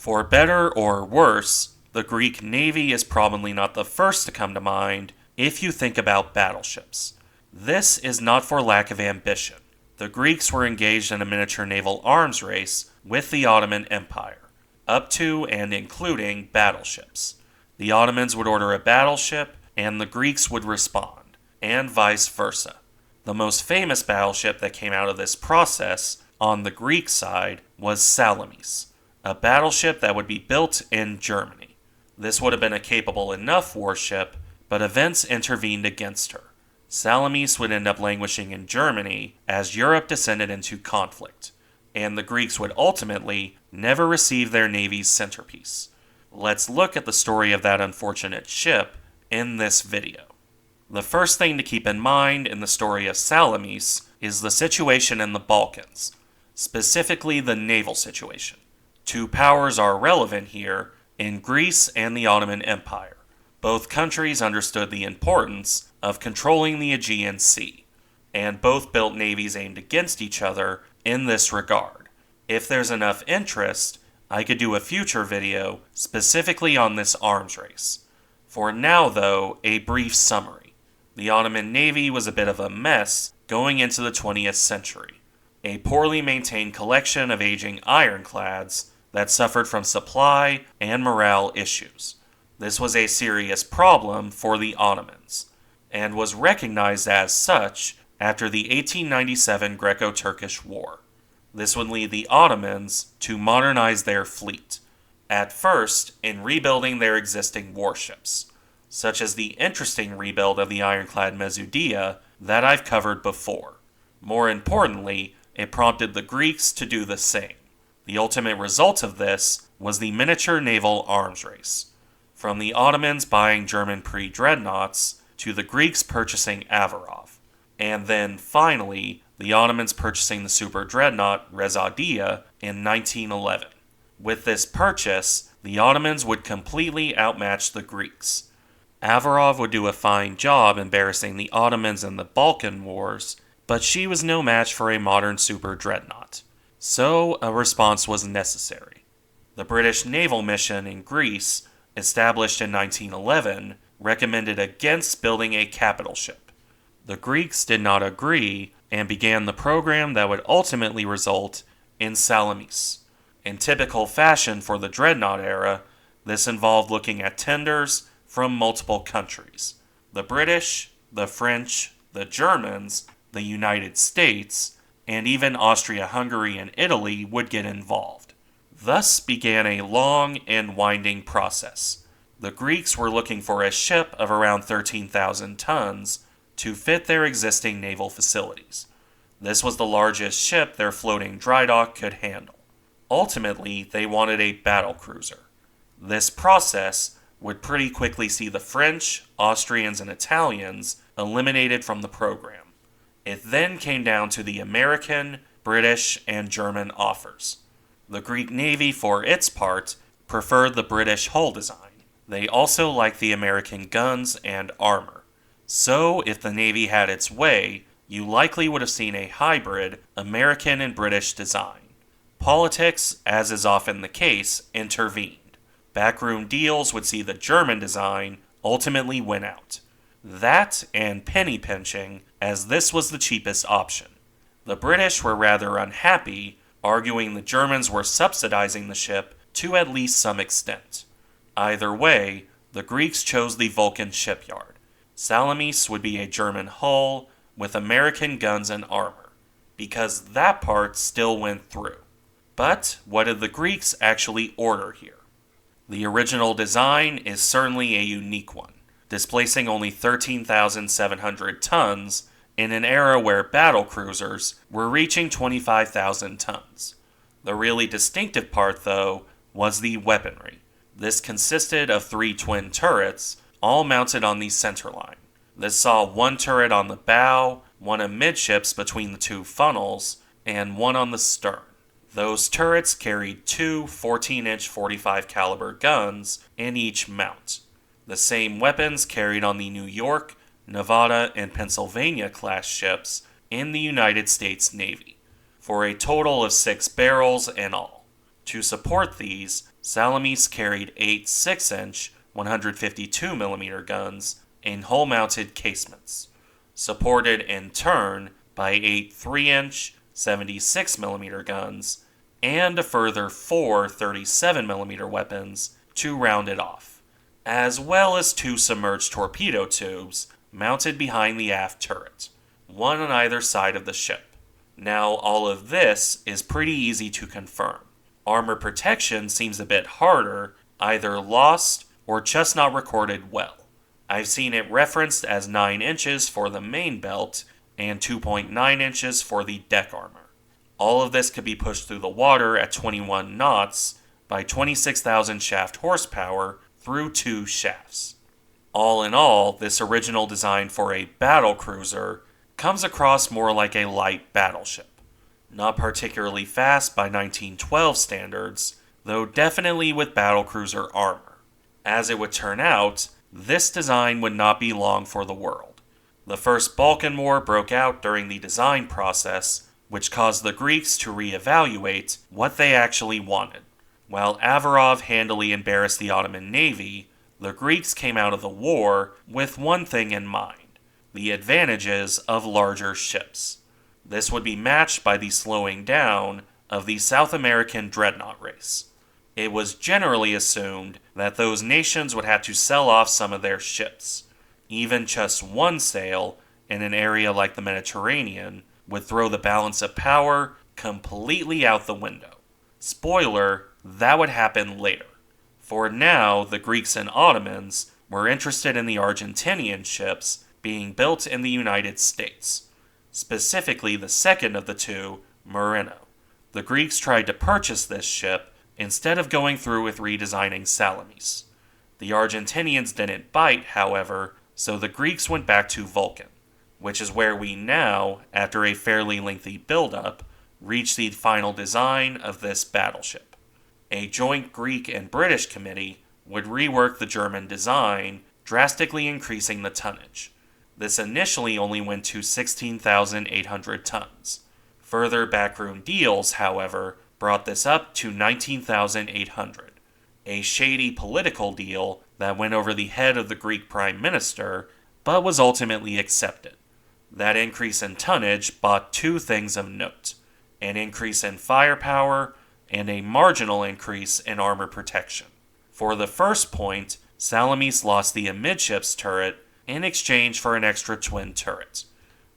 For better or worse, the Greek navy is probably not the first to come to mind if you think about battleships. This is not for lack of ambition. The Greeks were engaged in a miniature naval arms race with the Ottoman Empire, up to and including battleships. The Ottomans would order a battleship, and the Greeks would respond, and vice versa. The most famous battleship that came out of this process, on the Greek side, was Salamis, a battleship that would be built in Germany. This would have been a capable enough warship, but events intervened against her. Salamis would end up languishing in Germany as Europe descended into conflict, and the Greeks would ultimately never receive their navy's centerpiece. Let's look at the story of that unfortunate ship in this video. The first thing to keep in mind in the story of Salamis is the situation in the Balkans, specifically the naval situation. Two powers are relevant here in Greece and the Ottoman Empire. Both countries understood the importance of controlling the Aegean Sea, and both built navies aimed against each other in this regard. If there's enough interest, I could do a future video specifically on this arms race. For now, though, a brief summary. The Ottoman Navy was a bit of a mess going into the 20th century. A poorly maintained collection of aging ironclads that suffered from supply and morale issues. This was a serious problem for the Ottomans, and was recognized as such after the 1897 Greco-Turkish War. This would lead the Ottomans to modernize their fleet, at first in rebuilding their existing warships, such as the interesting rebuild of the ironclad Mesoudia that I've covered before. More importantly, it prompted the Greeks to do the same. The ultimate result of this was the miniature naval arms race, from the Ottomans buying German pre-dreadnoughts to the Greeks purchasing Avarov, and then finally the Ottomans purchasing the super dreadnought Rezadia in 1911. With this purchase, the Ottomans would completely outmatch the Greeks. Avarov would do a fine job embarrassing the Ottomans in the Balkan Wars, but she was no match for a modern super dreadnought. So a response was necessary. The British naval mission in Greece, established in 1911, recommended against building a capital ship. The Greeks did not agree and began the program that would ultimately result in Salamis. In typical fashion for the dreadnought era, this involved looking at tenders from multiple countries. The British, the French, the Germans, the United States, and even Austria-Hungary and Italy would get involved. Thus began a long and winding process. The Greeks were looking for a ship of around 13,000 tons to fit their existing naval facilities. This was the largest ship their floating dry dock could handle. Ultimately, they wanted a battlecruiser. This process would pretty quickly see the French, Austrians, and Italians eliminated from the program. It then came down to the American, British, and German offers. The Greek Navy, for its part, preferred the British hull design. They also liked the American guns and armor. So, if the Navy had its way, you likely would have seen a hybrid American and British design. Politics, as is often the case, intervened. Backroom deals would see the German design ultimately win out. That and penny pinching, as this was the cheapest option. The British were rather unhappy, arguing the Germans were subsidizing the ship to at least some extent. Either way, the Greeks chose the Vulcan shipyard. Salamis would be a German hull with American guns and armor, because that part still went through. But what did the Greeks actually order here? The original design is certainly a unique one, displacing only 13,700 tons in an era where battle cruisers were reaching 25,000 tons. The really distinctive part, though, was the weaponry. This consisted of 3 twin turrets, all mounted on the centerline. This saw one turret on the bow, one amidships between the 2 funnels, and one on the stern. Those turrets carried 2 14-inch 45 caliber guns in each mount. The same weapons carried on the New York, Nevada, and Pennsylvania class ships in the United States Navy, for a total of 6 barrels in all. To support these, Salamis carried 8 6-inch 152mm guns in hull-mounted casements, supported in turn by 8 3-inch 76mm guns, and a further 4 37mm weapons to round it off, as well as 2 submerged torpedo tubes mounted behind the aft turret, one on either side of the ship. Now, all of this is pretty easy to confirm. Armor protection seems a bit harder, either lost or just not recorded well. I've seen it referenced as 9 inches for the main belt and 2.9 inches for the deck armor. All of this could be pushed through the water at 21 knots by 26,000 shaft horsepower through 2 shafts. All in all, this original design for a battle cruiser comes across more like a light battleship. Not particularly fast by 1912 standards, though definitely with battlecruiser armor. As it would turn out, this design would not be long for the world. The First Balkan War broke out during the design process, which caused the Greeks to reevaluate what they actually wanted. While Averov handily embarrassed the Ottoman Navy, the Greeks came out of the war with one thing in mind: the advantages of larger ships. This would be matched by the slowing down of the South American dreadnought race. It was generally assumed that those nations would have to sell off some of their ships. Even just one sail in an area like the Mediterranean would throw the balance of power completely out the window. Spoiler, that would happen later. For now, the Greeks and Ottomans were interested in the Argentinian ships being built in the United States. Specifically the second of the two, Merino. The Greeks tried to purchase this ship instead of going through with redesigning Salamis. The Argentinians didn't bite, however, so the Greeks went back to Vulcan, which is where we now, after a fairly lengthy build-up, reach the final design of this battleship. A joint Greek and British committee would rework the German design, drastically increasing the tonnage. This initially only went to 16,800 tons. Further backroom deals, however, brought this up to 19,800. A shady political deal that went over the head of the Greek Prime Minister, but was ultimately accepted. That increase in tonnage bought 2 things of note: an increase in firepower and a marginal increase in armor protection. For the first point, Salamis lost the amidships turret in exchange for an extra twin turret.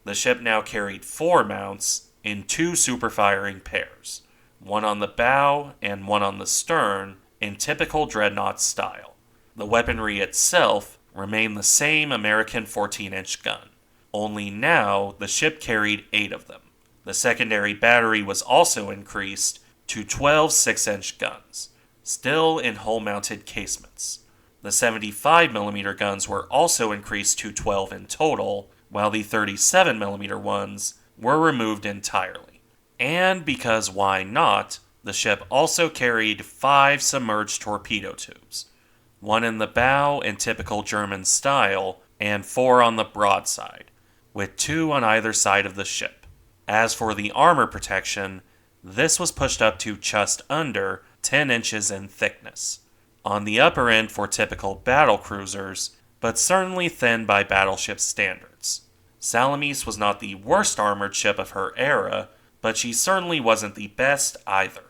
The ship now carried 4 mounts in 2 superfiring pairs, one on the bow and one on the stern in typical dreadnought style. The weaponry itself remained the same American 14-inch gun, only now the ship carried 8 of them. The secondary battery was also increased to 12 6-inch guns, still in hull-mounted casements. The 75mm guns were also increased to 12 in total, while the 37mm ones were removed entirely. And because why not, the ship also carried 5 submerged torpedo tubes, one in the bow in typical German style, and 4 on the broadside, with 2 on either side of the ship. As for the armor protection, this was pushed up to just under 10 inches in thickness. On the upper end for typical battle cruisers, but certainly thin by battleship standards. Salamis was not the worst armored ship of her era, but she certainly wasn't the best either.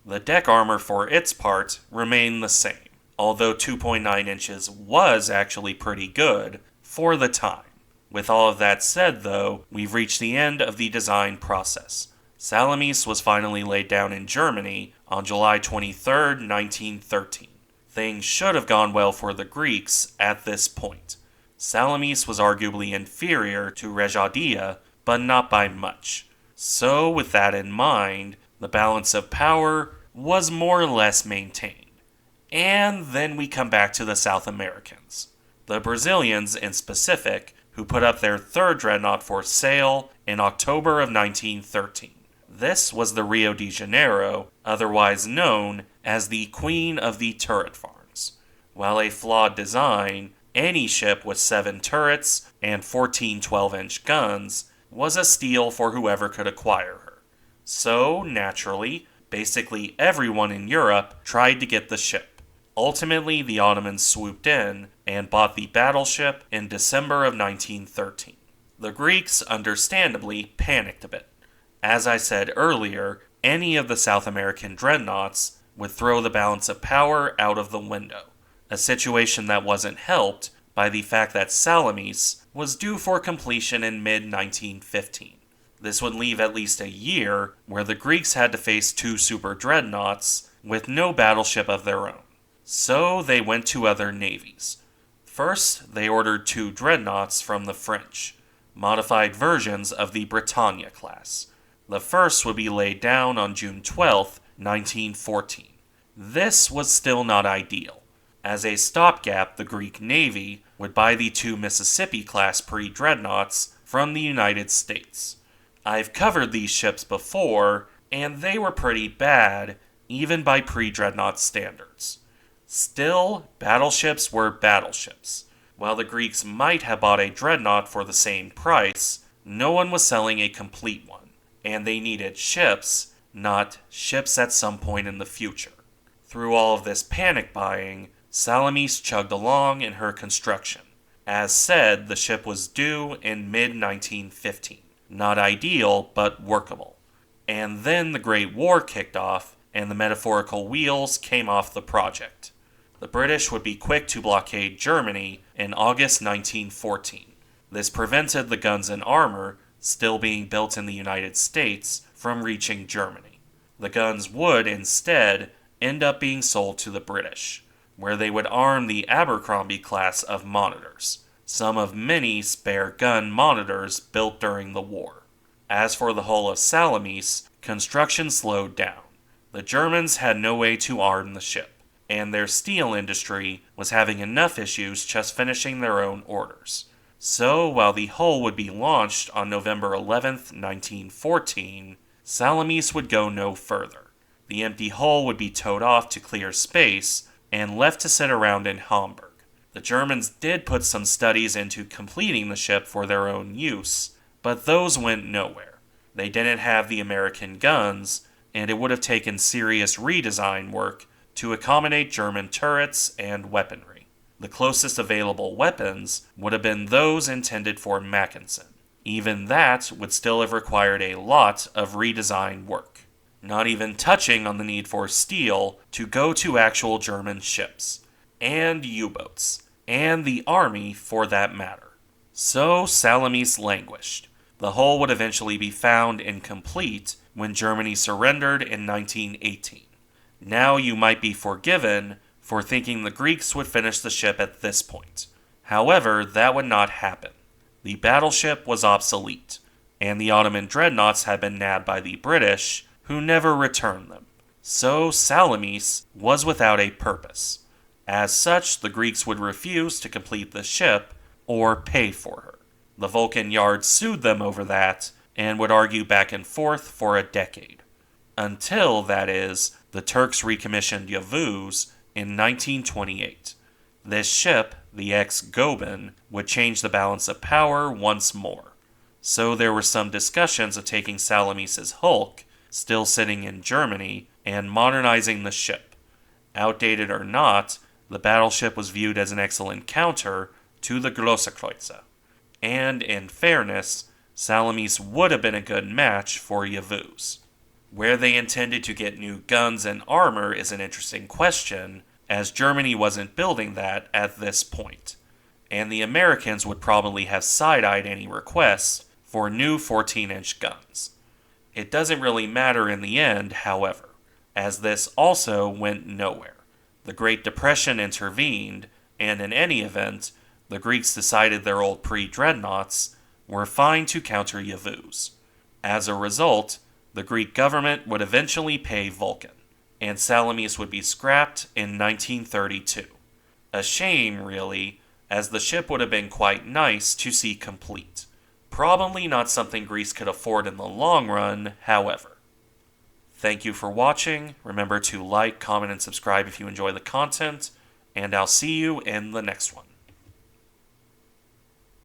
The deck armor for its part remained the same, although 2.9 inches was actually pretty good for the time. With all of that said, though, we've reached the end of the design process. Salamis was finally laid down in Germany on July 23, 1913. Things should have gone well for the Greeks at this point. Salamis was arguably inferior to Rejadia, but not by much. So, with that in mind, the balance of power was more or less maintained. And then we come back to the South Americans. The Brazilians, in specific, who put up their 3rd dreadnought for sale in October of 1913. This was the Rio de Janeiro, otherwise known as the Queen of the Turret Farms. While a flawed design, any ship with 7 turrets and 14 12-inch guns was a steal for whoever could acquire her. So, naturally, Basically everyone in Europe tried to get the ship. Ultimately, the Ottomans swooped in and bought the Battleship in December of 1913. The Greeks, understandably, panicked a bit. As I said earlier, any of the South American dreadnoughts would throw the balance of power out of the window, a situation that wasn't helped by the fact that Salamis was due for completion in mid-1915. This would leave at least a year where the Greeks had to face two super dreadnoughts with no battleship of their own. So they went to other navies. First, they ordered two dreadnoughts from the French, modified versions of the Britannia class. The first would be laid down on June 12, 1914. This was still not ideal. As a stopgap, the Greek Navy would buy the two Mississippi-class pre-dreadnoughts from the United States. I've covered these ships before, and they were pretty bad, even by pre-dreadnought standards. Still, battleships were battleships. While the Greeks might have bought a dreadnought for the same price, no one was selling a complete one, and they needed ships, not ships at some point in the future. Through all of this panic buying, Salamis chugged along in her construction. As said, the ship was due in mid-1915. Not ideal, but workable. And then the Great War kicked off, and the metaphorical wheels came off the project. The British would be quick to blockade Germany in August 1914. This prevented the guns and armor, still being built in the United States, from reaching Germany. The guns would, instead, end up being sold to the British, where they would arm the Abercrombie class of monitors, some of many spare gun monitors built during the war. As for the hull of Salamis, construction slowed down. The Germans had no way to arm the ship, and their steel industry was having enough issues just finishing their own orders. So, while the hull would be launched on November 11, 1914, Salamis would go no further. The empty hull would be towed off to clear space and left to sit around in Hamburg. The Germans did put some studies into completing the ship for their own use, but those went nowhere. They didn't have the American guns, and it would have taken serious redesign work to accommodate German turrets and weaponry. The closest available weapons would have been those intended for Mackensen. Even that would still have required a lot of redesign work, not even touching on the need for steel to go to actual German ships, and U-boats, and the army for that matter. So Salamis languished. The hull would eventually be found incomplete when Germany surrendered in 1918. Now you might be forgiven for thinking the Greeks would finish the ship at this point. However, that would not happen. The battleship was obsolete, and the Ottoman dreadnoughts had been nabbed by the British, who never returned them. So Salamis was without a purpose. As such, the Greeks would refuse to complete the ship or pay for her. The Vulcan Yard sued them over that and would argue back and forth for a decade. Until, that is, the Turks recommissioned Yavuz in 1928. This ship, the ex-Goeben, would change the balance of power once more. So there were some discussions of taking Salamis's hulk, still sitting in Germany, and modernizing the ship. Outdated or not, the battleship was viewed as an excellent counter to the Grossekreutzer. And, in fairness, Salamis would have been a good match for Yavuz. Where they intended to get new guns and armor is an interesting question, as Germany wasn't building that at this point, and the Americans would probably have side-eyed any requests for new 14-inch guns. It doesn't really matter in the end, however, as this also went nowhere. The Great Depression intervened, and in any event, the Greeks decided their old pre-dreadnoughts were fine to counter Yavuz. As a result, the Greek government would eventually pay Vulcan, and Salamis would be scrapped in 1932. A shame, really, as the ship would have been quite nice to see complete. Probably not something Greece could afford in the long run, however. Thank you for watching. Remember to like, comment, and subscribe if you enjoy the content, and I'll see you in the next one.